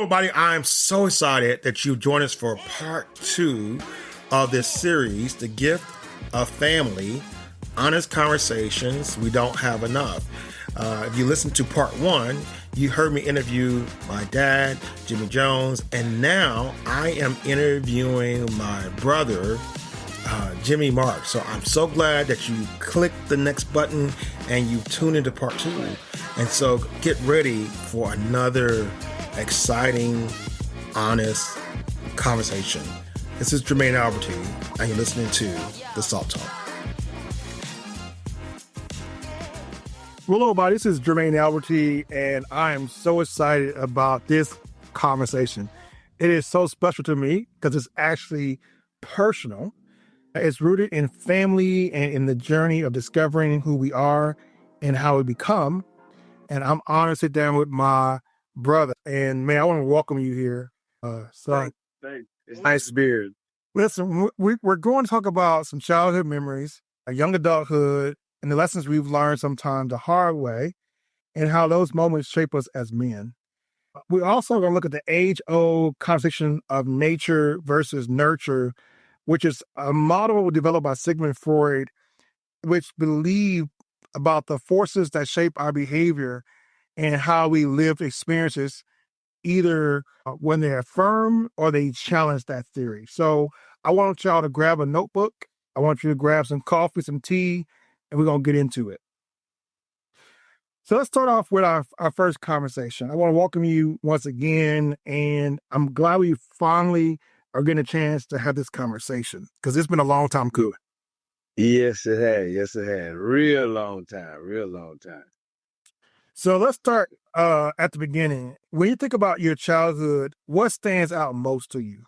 everybody. I'm so excited that you joined us for part 2 of this series, The Gift of Family, Honest Conversations We Don't Have Enough. If you listened to part 1, you heard me interview my dad, Jimmie Jones, and now I am interviewing my brother, Jimmie Marks. So I'm so glad that you clicked the next button and you tuned into part 2. And so get ready for another exciting, honest conversation. This is Jermine Alberty, and you're listening to The Salt Talk. Well, hello, everybody. This is Jermine Alberty, and I am so excited about this conversation. It is so special to me because it's actually personal. It's rooted in family and in the journey of discovering who we are and how we become. And I'm honored to sit down with my brother. And man, I want to welcome you here, son. Thanks. It's nice to be here. Listen, we're going to talk about some childhood memories, a young adulthood, and the lessons we've learned sometimes the hard way, and how those moments shape us as men. We're also going to look at the age-old conversation of nature versus nurture, which is a model developed by Sigmund Freud, which believed about the forces that shape our behavior and how we live experiences, either when they affirm or they challenge that theory. So I want y'all to grab a notebook. I want you to grab some coffee, some tea, and we're going to get into it. So let's start off with our first conversation. I want to welcome you once again, and I'm glad we finally are getting a chance to have this conversation because it's been a long time coming. Yes, it has. Yes, it has. Real long time. So let's start at the beginning. When you think about your childhood, what stands out most to you?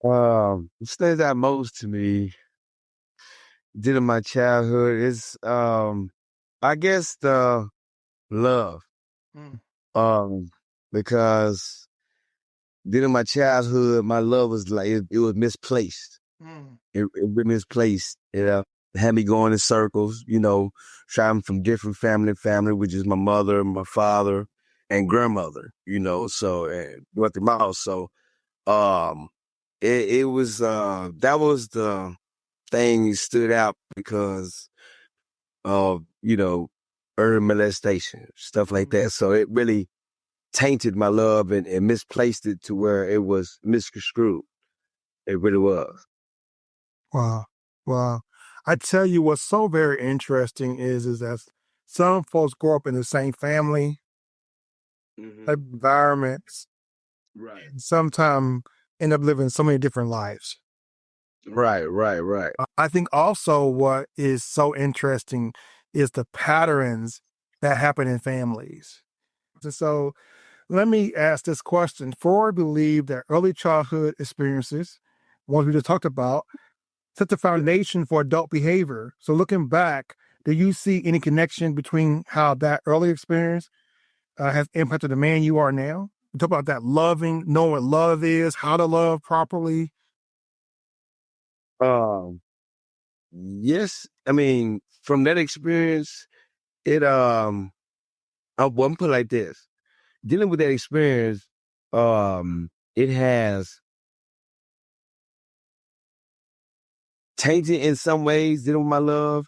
What stands out most to me during my childhood is, I guess, the love. Because during my childhood, my love was like it was misplaced. It was misplaced. It had me going in circles, traveling from different family, which is my mother, my father, and grandmother, so North the Mouse. So it was that was the thing that stood out because of, early molestation, stuff like that. So it really tainted my love and misplaced it to where it was misconstrued. It really was. Wow. I tell you what's so very interesting is that some folks grow up in the same family, environments, Right. and sometimes end up living so many different lives. Right. I think also what is so interesting is the patterns that happen in families. So let me ask this question. Freud believed that early childhood experiences, ones we just talked about, set the foundation for adult behavior. So looking back, do you see any connection between how that early experience has impacted the man you are now? We talk about that loving, knowing what love is, how to love properly. Yes. I mean, from that experience, I wouldn't put it like this. Dealing with that experience, it has tainted in some ways dealing with my love,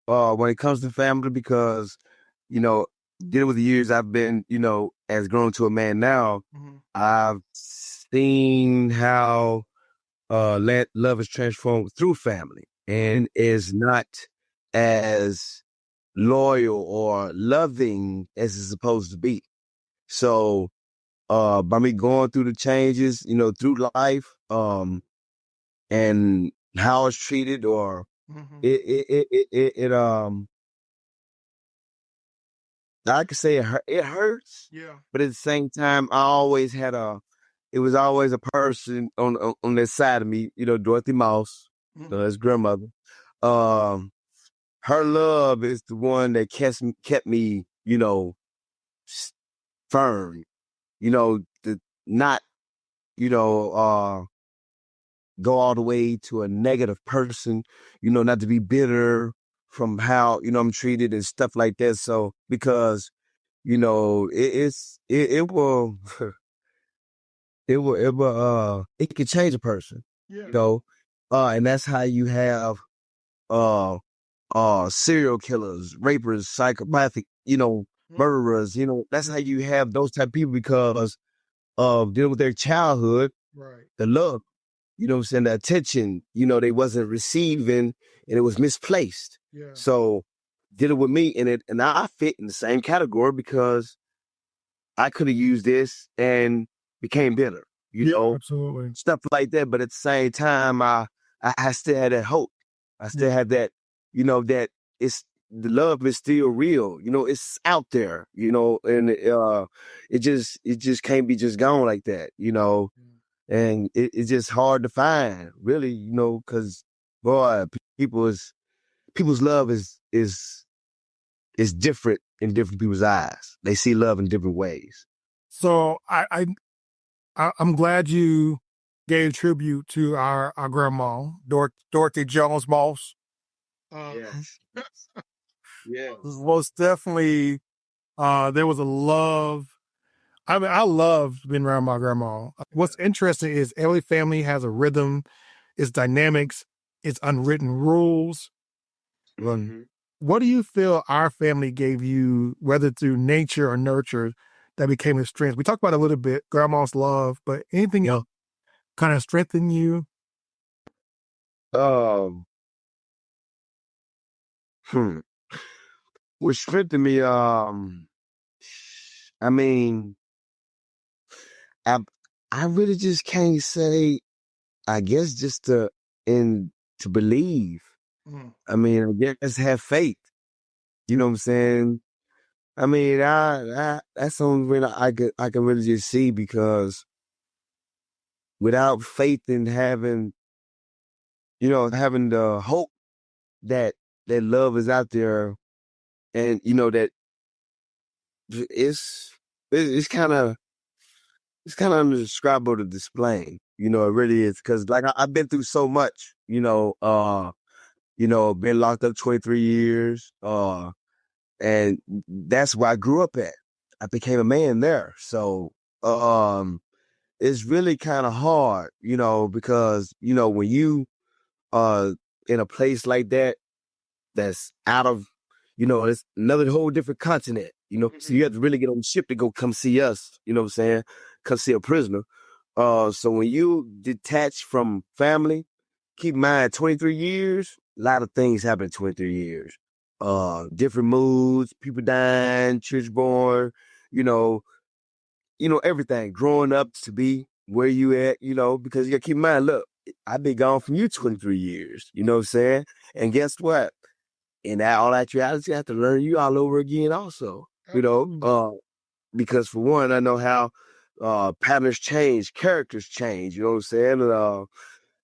when it comes to family, because, dealing with the years I've been, as grown to a man now, I've seen how love is transformed through family and is not as loyal or loving as it's supposed to be. So by me going through the changes, through life, and how it's treated, or it I could say it hurts. Yeah. But at the same time, it was always a person on that side of me, Dorothy Mouse, his grandmother. Her love is the one that kept me, firm, to not, go all the way to a negative person, not to be bitter from how, I'm treated and stuff like that. So, because you know, it will it can change a person, you know, and that's how you have uh serial killers, rapers, psychopathic, you know, murderers, you know, that's how you have those type of people because of dealing with their childhood, the love, you know what I'm saying, the attention, you know, they wasn't receiving and it was misplaced. So dealing with me in it, and I fit in the same category because I could have used this and became better, you know, Absolutely. stuff like that. But at the same time, I still had that hope. I still had that, you know, that it's the love is still real, you know, it's out there, you know, and it just can't be just gone like that, you know, and it's just hard to find, really, you know, because boy, people's love is different in different people's eyes. They see love in different ways. So I'm glad you gave tribute to our grandma, Dorothy Jones Moss. Yes. Yes. Most definitely, there was a love. I mean, I loved being around my grandma. What's interesting is every family has a rhythm, its dynamics, its unwritten rules. Mm-hmm. What do you feel our family gave you, whether through nature or nurture, that became a strength? We talked about it a little bit, grandma's love, but anything else kind of strengthened you? Um, hmm. What strengthened me, I mean, I I really just can't say, I guess just to believe. I mean, I guess have faith. You know what I'm saying? I mean, I that's the only way I can really just see because without faith in having, you know, having the hope that love is out there and you know that it's it's kind of indescribable to display. You know, it really is because like I've been through so much. You know, been locked up 23 years. And that's where I grew up at. I became a man there, so it's really kind of hard, you know, because you know when you in a place like that that's out of, you know, it's another whole different continent, you know. So you have to really get on the ship to go come see us, you know what I'm saying? Come see a prisoner. So when you detach from family, keep in mind 23 years, a lot of things happen in 23 years. Different moods, people dying, church born, you know, everything. Growing up to be where you at, you know, because you gotta keep in mind, look, I've been gone from you 23 years, you know what I'm saying? And guess what? In that all actuality, I have to learn you all over again also. You know, because for one, I know how patterns change, characters change, you know what I'm saying?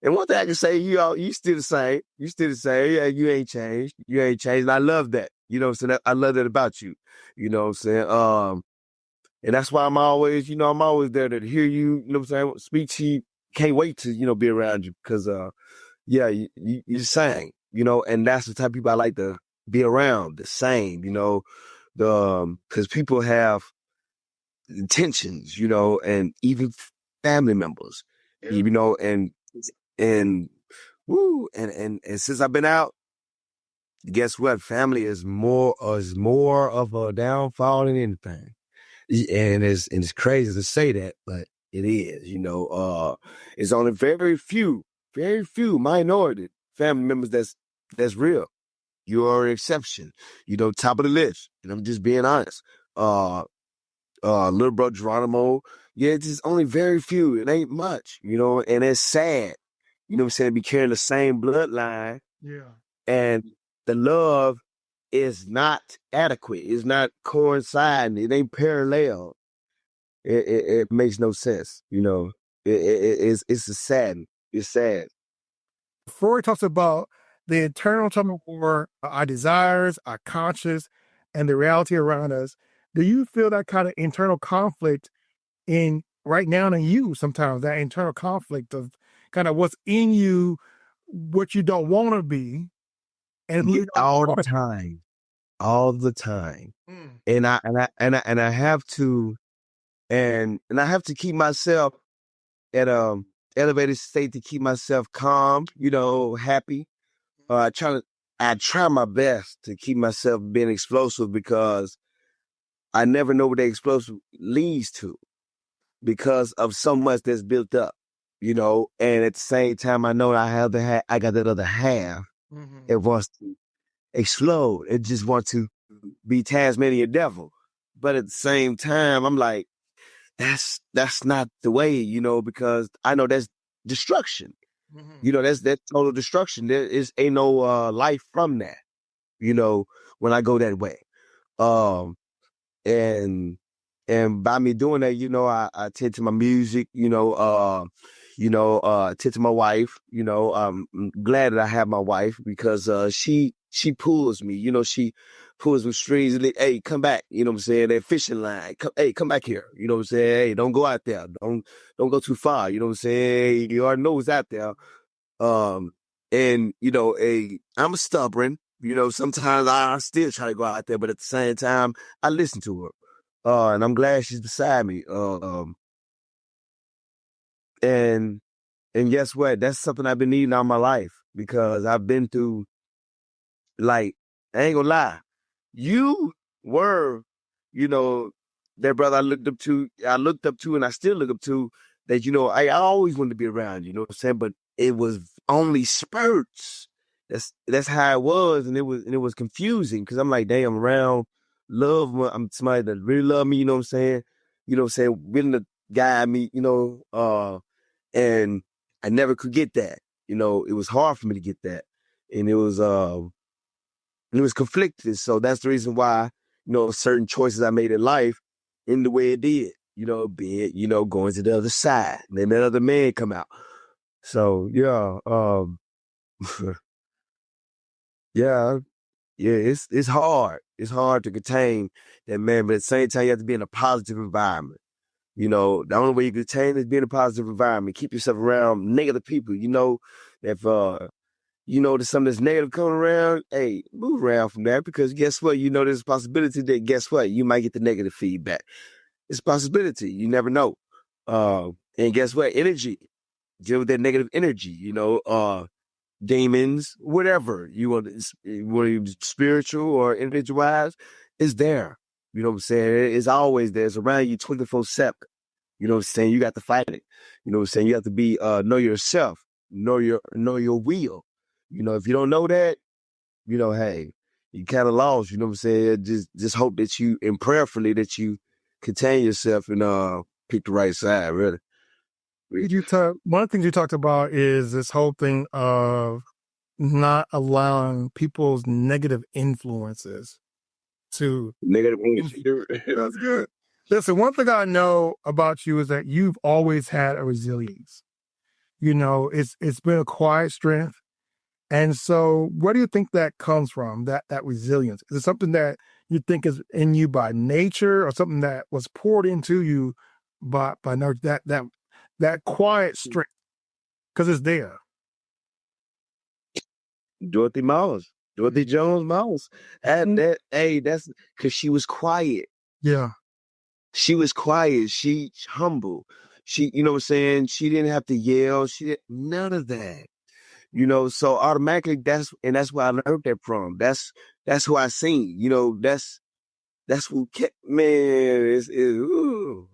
And one thing I can say, you still the same. You still the same. Yeah, you ain't changed. You ain't changed. And I love that. You know what I'm saying? I love that about you. You know what I'm saying? And that's why I'm always, you know, I'm always there to hear you, you know what I'm saying? Speak to you. Can't wait to, you know, be around you because yeah, you sang, you know, and that's the type of people I like to be around, the same, you know, because people have intentions, you know, and even family members, you know, and woo, and since I've been out, guess what? Family is more of a downfall than anything, and it's crazy to say that, but it is, you know. It's only very few minority family members that's real. You are an exception, you know, top of the list. And I'm just being honest. Little bro Geronimo, yeah, it's just only very few. It ain't much, you know, and it's sad. You know what I'm saying? Be carrying the same bloodline, and the love is not adequate. It's not coinciding. It ain't parallel. It makes no sense. You know, it's a sad. It's sad. Freud talks about the internal tug of war, our desires, our conscience, and the reality around us. Do you feel that kind of internal conflict in right now in you sometimes, that internal conflict of kind of what's in you, what you don't want to be, and who Yeah, you all the are? time. all the time. And I have to and I have to keep myself at a elevated state to keep myself calm, happy. I try my best to keep myself being explosive because I never know what the explosive leads to because of so much that's built up, and at the same time I know I got that other half. It wants to explode. It just wants to be Tasmanian devil. But at the same time, I'm like, that's not the way, because I know that's destruction. That's total destruction. There ain't no life from that, when I go that way. Um, and by me doing that, I tend to my music, tend to my wife, I'm glad that I have my wife because she pulls me, she pulls me strings. Hey, come back, you know what I'm saying? That fishing line, come back here, you know what I'm saying? Hey, don't go out there, don't go too far, you know what I'm saying? You already know what's out there. And I'm stubborn, sometimes I still try to go out there, but at the same time, I listen to her. And I'm glad she's beside me. And guess what? That's something I've been needing all my life because I've been through, like, I ain't gonna lie. You were, you know, that brother I looked up to, and I still look up to that, I always wanted to be around, you know what I'm saying? But it was only spurts. That's how it was. And it was confusing because I'm like, damn, I'm around I'm somebody that really love me, you know what I'm saying? You know what I'm saying? Willing to guide me, and I never could get that. It was hard for me to get that. And it was conflicted. So that's the reason why, certain choices I made in life in the way it did, be it, going to the other side. And then that other man come out. So yeah, yeah, it's hard. It's hard to contain that man, but at the same time, you have to be in a positive environment. The only way you can contain is being in a positive environment. Keep yourself around negative people. If there's something that's negative coming around, hey, move around from that because guess what? There's a possibility that guess what? You might get the negative feedback. It's a possibility. You never know. And guess what? Energy. Deal with that negative energy, demons, whatever you want, spiritual or individual wise, is there. You know what I'm saying? It's always there. It's around you 24/7. You know what I'm saying? You got to fight it. You know what I'm saying? You have to be know yourself, know your will. If you don't know that, hey, you kind of lost. You know what I'm saying? Just hope that you and prayerfully that you contain yourself and pick the right side. Really. One of the things you talked about is this whole thing of not allowing people's negative influences to Negative. That's good. Listen, one thing I know about you is that you've always had a resilience. It's been a quiet strength. And so where do you think that comes from, that resilience? Is it something that you think is in you by nature or something that was poured into you by nurture, that quiet strength? Because it's there. Dorothy Jones Mouse. That's because she was quiet. Yeah. She was quiet. She humble. She, you know what I'm saying? She didn't have to yell. She didn't, none of that. So automatically that's where I learned that from. That's who I seen. That's who kept, man. Ooh,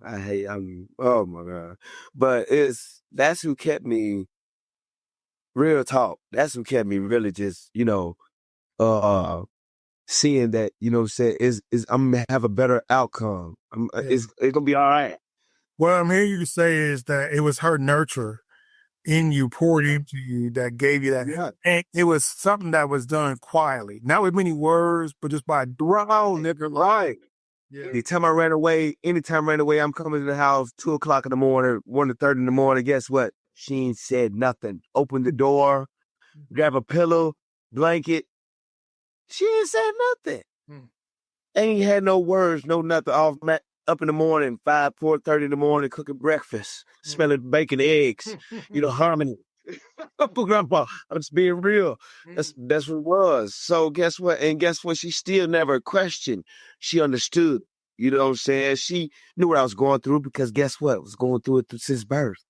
oh my God. But that's who kept me, real talk. That's who kept me really just, uh seeing that, what I'm saying, is I'm gonna have a better outcome. It's gonna be all right. What I'm hearing you say is that it was her nurture in you, poured into you, that gave you that. Yeah. And it was something that was done quietly, not with many words, but just by draw, nigga. Right. Yeah. Anytime I ran away, I'm coming to the house 2:00 in the morning, 1:30 in the morning. Guess what? She ain't said nothing. Open the door, grab a pillow, blanket. She ain't said nothing. Ain't had no words, no nothing. Up in the morning, 4:30 in the morning, cooking breakfast, smelling bacon, eggs, harmony. Grandpa, I'm just being real. That's what it was. So guess what? And guess what? She still never questioned. She understood. You know what I'm saying? She knew what I was going through because guess what? I was going through it since birth.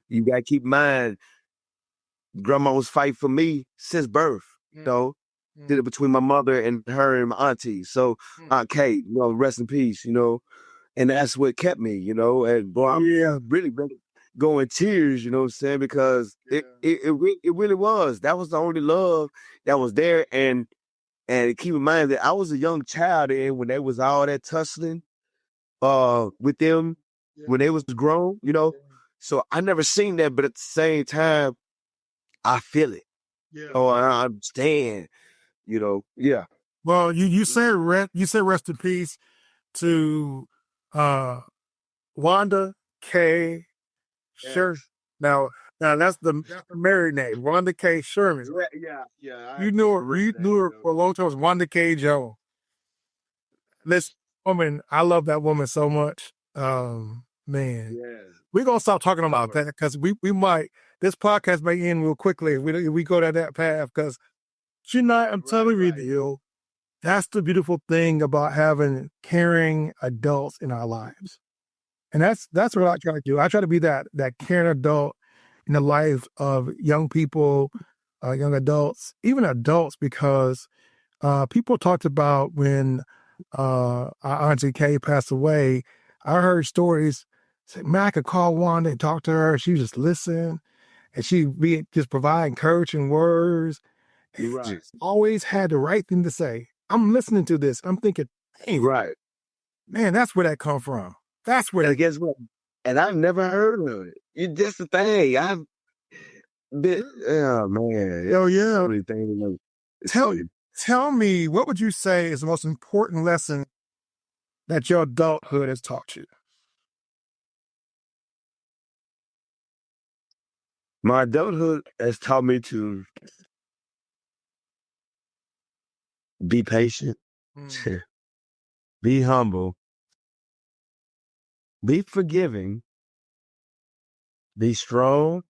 You gotta keep in mind, grandma was fighting for me since birth. So did it between my mother and her and my auntie. So Aunt Kate, rest in peace, and that's what kept me, and boy, I'm really going tears, you know what I'm saying? Because it really was. That was the only love that was there. And keep in mind that I was a young child and when they was all that tussling with them when they was grown, So I never seen that, but at the same time, I feel it. Oh, I understand, yeah. Well, you said rest in peace to uh Wanda K. Sure. Now that's the married name, Wanda K. Sherman. Yeah. You knew her for a long time. It was Wanda K. Jones. This woman, I love that woman so much. Man, we're gonna stop talking about that because we might, this podcast may end real quickly if we go down that path because I'm telling you, that's the beautiful thing about having caring adults in our lives. And that's what I try to do. I try to be that caring adult in the life of young people, young adults, even adults, because people talked about when our Auntie Kay passed away. I heard stories. Say, man, I could call Wanda and talk to her. She just listen, and she'd be just provide encouraging words. Right. Just always had the right thing to say. I'm listening to this. I'm thinking, hey, Right. man, that's where that come from. That's where. And guess what? And I've never heard of it. That's the thing. I've been, oh man. Oh yeah. Tell me, what would you say is the most important lesson that your adulthood has taught you? My adulthood has taught me to be patient, be humble, be forgiving, be strong,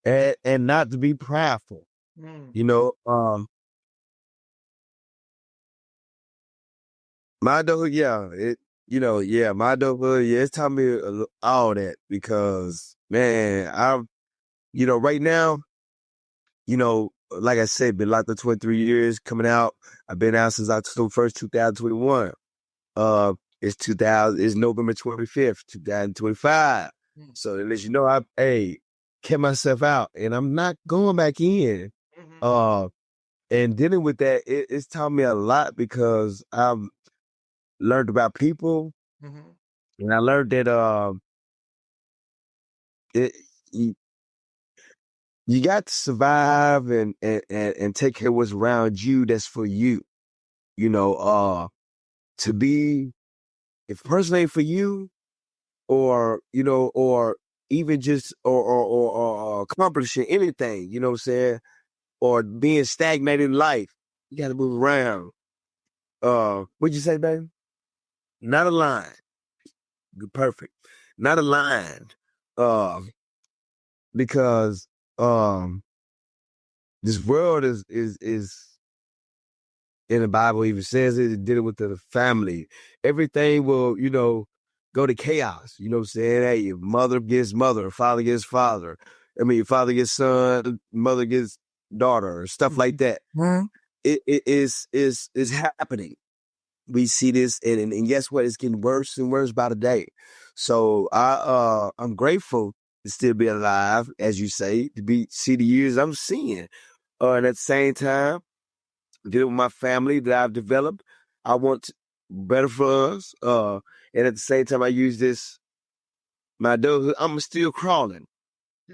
and not to be prideful. My adulthood, my adulthood, it's taught me all that because, man, right now, like I said, been locked up 23 years coming out. I've been out since October 1st, 2021. It's November 25th, 2025. So it lets you know I kept myself out and I'm not going back in. And dealing with that, it's taught me a lot because I've learned about people and I learned that you, you got to survive and take care of what's around you that's for you. To be, if a person ain't for you, or even just or accomplishing anything, you know what I'm saying, or being stagnated in life, you got to move around. What'd you say, baby? Not aligned. Perfect. Not aligned. Because this world is in the Bible even says it did it with the family. Everything will, go to chaos. You know what I'm saying? Hey, your mother gets mother, father gets father. I mean, father gets son, mother gets daughter, or stuff like that. It is happening. We see this, and guess what? It's getting worse and worse by the day. So I'm grateful to still be alive, as you say, to see the years I'm seeing. And at the same time, dealing with my family that I've developed. I want better for us. And at the same time, I use my adulthood. I'm still crawling,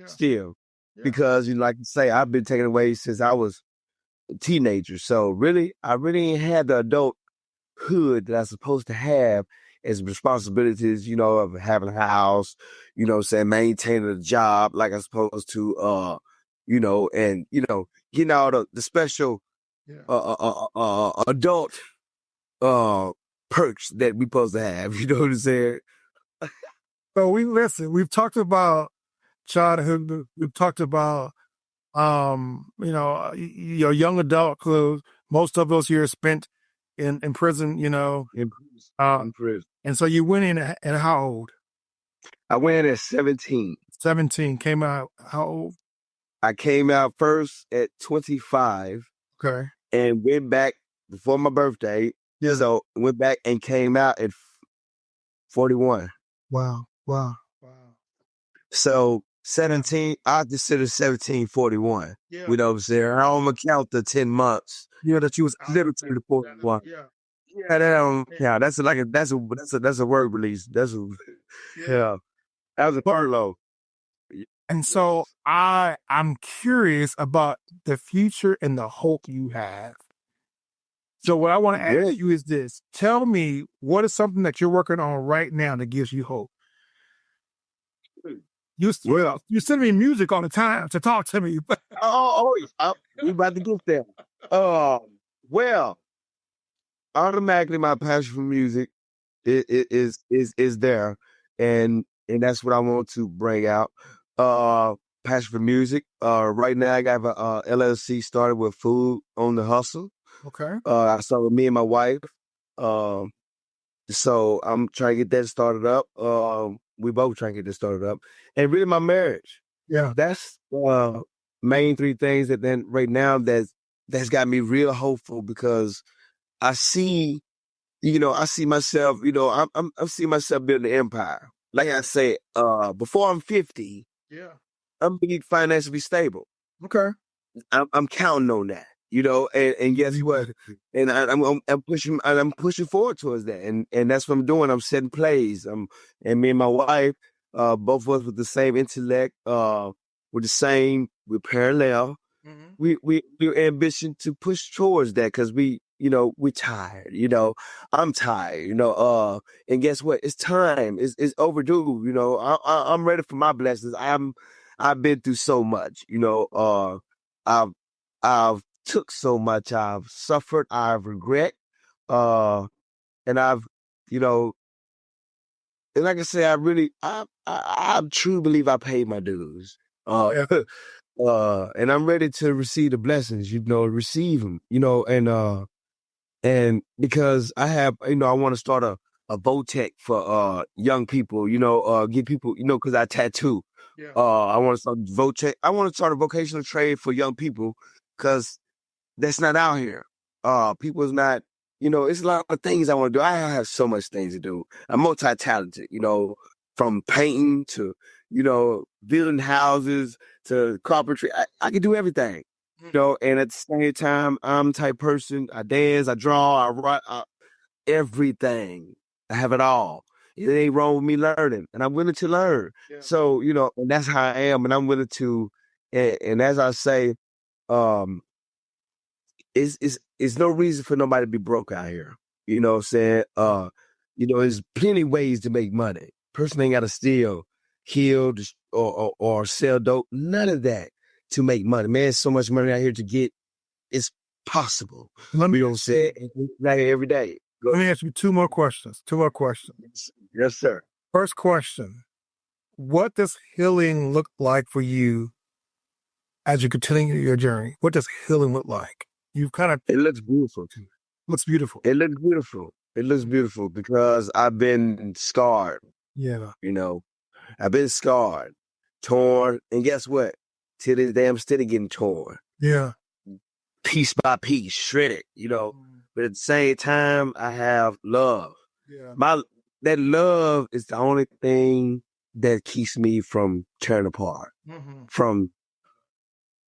still, because like you say, I've been taken away since I was a teenager. So really, I really ain't had the adulthood that I'm supposed to have as responsibilities, of having a house, maintaining a job like I'm supposed to, and getting all the special adult perks that we supposed to have. You know what I'm saying? So we've talked about childhood. We've talked about, your young adulthood. Most of those years spent in prison, In prison. and so you went in at how old? I went in at 17. 17. Came out how old? I came out first at 25 Okay. and went back before my birthday. Yeah. So went back and came out at 41. Wow. So 17, I consider 17 41. Yeah. You know what I'm saying? I don't count the 10 months. That you was literally the 41. Yeah. Yeah, that don't count. That's a word release. Yeah. That was a furlough. And so I'm curious about the future and the hope you have. So what I want to ask you is this. Tell me, what is something that you're working on right now that gives you hope? You send me music all the time to talk to me. We about to get there. Well, automatically my passion for music is there, and that's what I want to bring out. Passion for music. Right now I got a LLC started with Food on the Hustle. Okay. I started with me and my wife. So I'm trying to get that started up. We both trying to get this started up, and really my marriage. Yeah. That's main three things that then right now that's got me real hopeful, because I see myself, I'm seeing myself building an empire. Like I said, before I'm 50, I'm being financially stable. Okay. I'm counting on that, and guess what? And I'm pushing forward towards that, and that's what I'm doing. I'm setting plays. And me and my wife, both of us with the same intellect, we're parallel. Mm-hmm. We're ambition to push towards that, because we're tired. I'm tired. And guess what? It's time. It's overdue. I'm ready for my blessings. I've been through so much. I've took so much. I've suffered. I've regret. And I've, and like I say, I truly believe I paid my dues. And I'm ready to receive the blessings, receive them, and because I have, I want to start a VOTEC for young people, get people, because I tattoo. Yeah. I want to start VOTEC. I want to start a vocational trade for young people, because that's not out here. People's not, it's a lot of things I want to do. I have so much things to do. I'm multi-talented, from painting to, building houses to carpentry. I can do everything, and at the same time, I'm the type person, I dance, I draw, I write, everything. I have it all. It ain't wrong with me learning, and I'm willing to learn. Yeah. So, and that's how I am, and I'm willing to, and as I say, it's no reason for nobody to be broke out here. You know what I'm saying? There's plenty ways to make money. Person ain't got to steal, kill, or sell dope. None of that to make money. Man, there's so much money out here to get. It's possible. Let me say every day. Let me ask you two more questions. Yes, sir. First question: what does healing look like for you as you continue your journey? What does healing look like? It looks beautiful too. Looks beautiful. It looks beautiful. It looks beautiful because I've been scarred. Yeah. I've been scarred, torn, and guess what? To this day, I'm still getting torn. Yeah. Piece by piece, shredded, But at the same time, I have love. Yeah. That love is the only thing that keeps me from tearing apart, from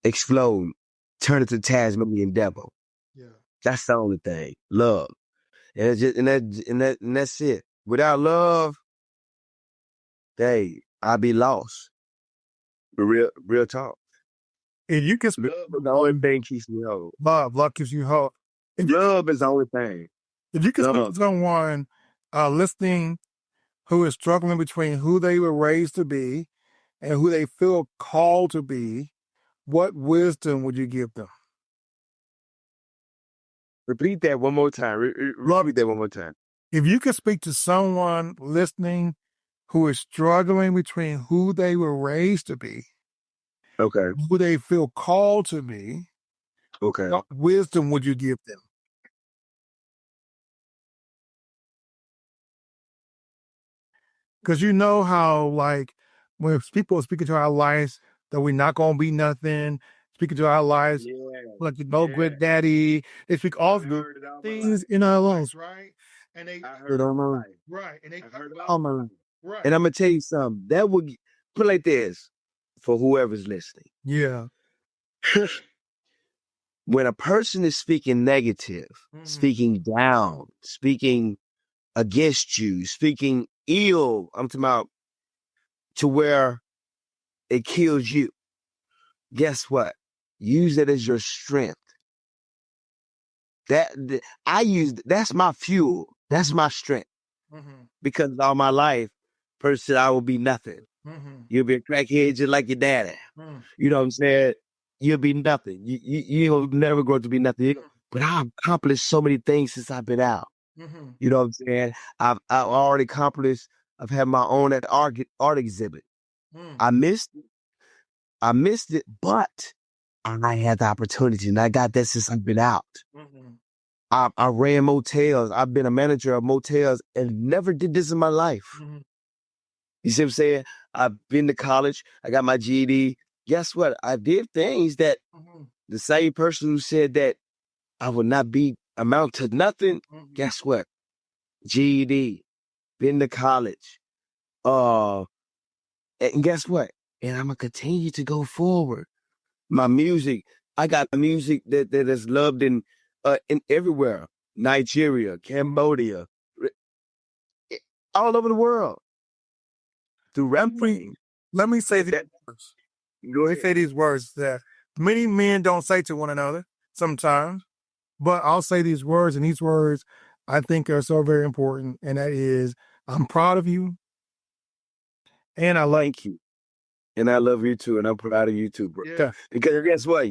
exploding, turning to Tasmanian devil. Yeah. That's the only thing. Love. And it's just, and that's it. Without love, I'd be lost. Real talk. And you can the only thing keeps me hope. Love gives you hope. Love is the only thing. If you can speak to someone listening who is struggling between who they were raised to be and who they feel called to be, what wisdom would you give them? Repeat that one more time. Repeat that one more time. If you could speak to someone listening who is struggling between who they were raised to be, Okay. who they feel called to be, Okay. what wisdom would you give them? Because you know how, like, when people are speaking to our lives, that we're not going to be nothing, speaking to our lives, like the no good daddy, they speak all good things in our lives, right? And they heard all my life. right, and they heard it all my life. right, And I'm gonna tell you something. That would put it like this for whoever's listening. yeah, When a person is speaking negative, speaking down, speaking against you, speaking ill, I'm talking about to where it kills you. Guess what? Use it as your strength. That's my fuel. That's my strength. Because all my life, person, I will be nothing. You'll be a crackhead just like your daddy. You know what I'm saying? You'll be nothing. You'll never grow to be nothing. But I've accomplished so many things since I've been out. You know what I'm saying? I've already accomplished. I've had my own art exhibit. I missed it, but I had the opportunity, and I got that since I've been out. I ran motels. I've been a manager of motels and never did this in my life. You see what I'm saying? I've been to college. I got my GED. Guess what? I did things that the same person who said that I would not amount to nothing. Guess what? GED, been to college. And guess what? And I'm going to continue to go forward. My music, I got music that is loved in everywhere. Nigeria, Cambodia, all over the world. Through rapping. Let me say these words. Let me say these words that many men don't say to one another sometimes, but I'll say these words, and these words I think are so very important, and that is, I'm proud of you, and I like you. And I love you too, and I'm proud of you too, bro. Yeah. Because guess what?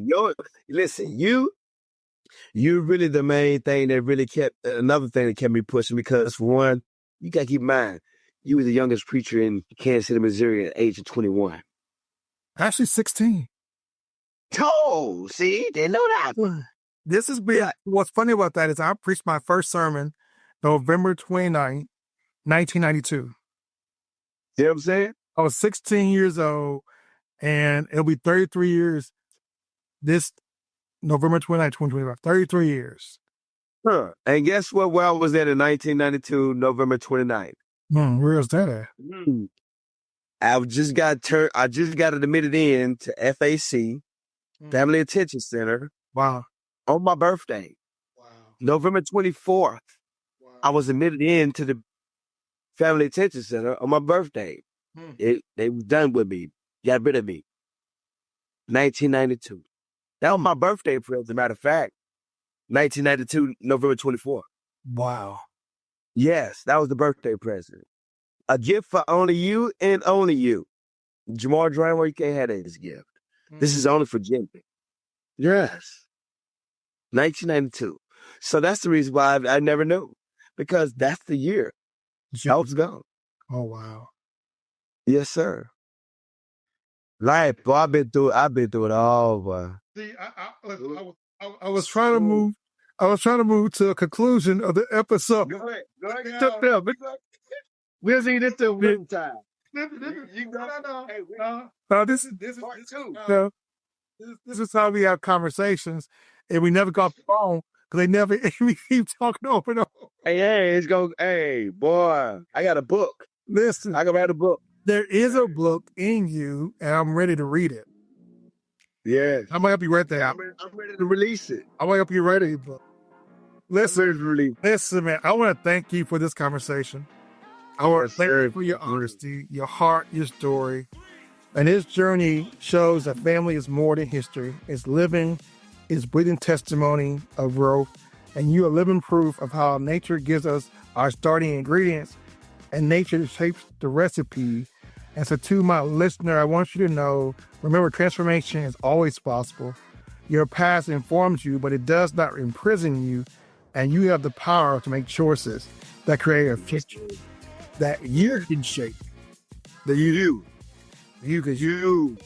Listen, you're really the main thing that really another thing that kept me pushing, because for one, you got to keep in mind, you were the youngest preacher in Kansas City, Missouri at the age of 21. Actually 16. Oh, see? Didn't know that. This is big. What's funny about that is I preached my first sermon November 29th, 1992. You know what I'm saying? I was 16 years old, and it'll be 33 years this November 29th, 2025. 33 years. Huh. And guess what? Where I was at in 1992, November 29th. Where's that at? I just got admitted in to FAC, Family Attention Center. Wow. On my birthday. Wow. November 24th. Wow. I was admitted into the Family Attention Center on my birthday. They were done with me. Got rid of me. 1992. That was my birthday, as a matter of fact. 1992, November 24th. Wow. Yes, that was the birthday present. A gift for only you and only you. Jamal Drymore, you can't have this gift. This is only for Jimmie. Yes. 1992. So that's the reason why I never knew. Because that's the year. I was gone. Oh, wow. Yes, sir. Life, boy, I've been through it all, boy. See, I was trying to move. I was trying to move to a conclusion of the episode. Go ahead. We'll see this till one time. This is how we have conversations, and we never got the phone because we keep talking over and over. Hey, boy, I got a book. Listen, I can write a book. There is a book in you, and I'm ready to read it. Yes. I'm going to help you write that. I'm ready to release it. I'm going to help you write a book. Listen, man, I want to thank you for this conversation. I want to thank you for your honesty, your heart, your story. And this journey shows that family is more than history. It's living, it's breathing testimony of growth. And you are living proof of how nature gives us our starting ingredients and nature shapes the recipe. And so to my listener, I want you to know, remember, transformation is always possible. Your past informs you, but it does not imprison you. And you have the power to make choices that create a future that you can shape. that you do. Because you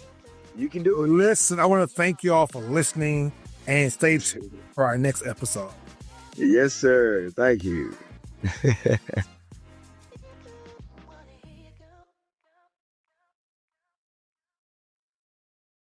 can do it. Listen, I want to thank you all for listening and stay tuned for our next episode. Yes, sir. Thank you.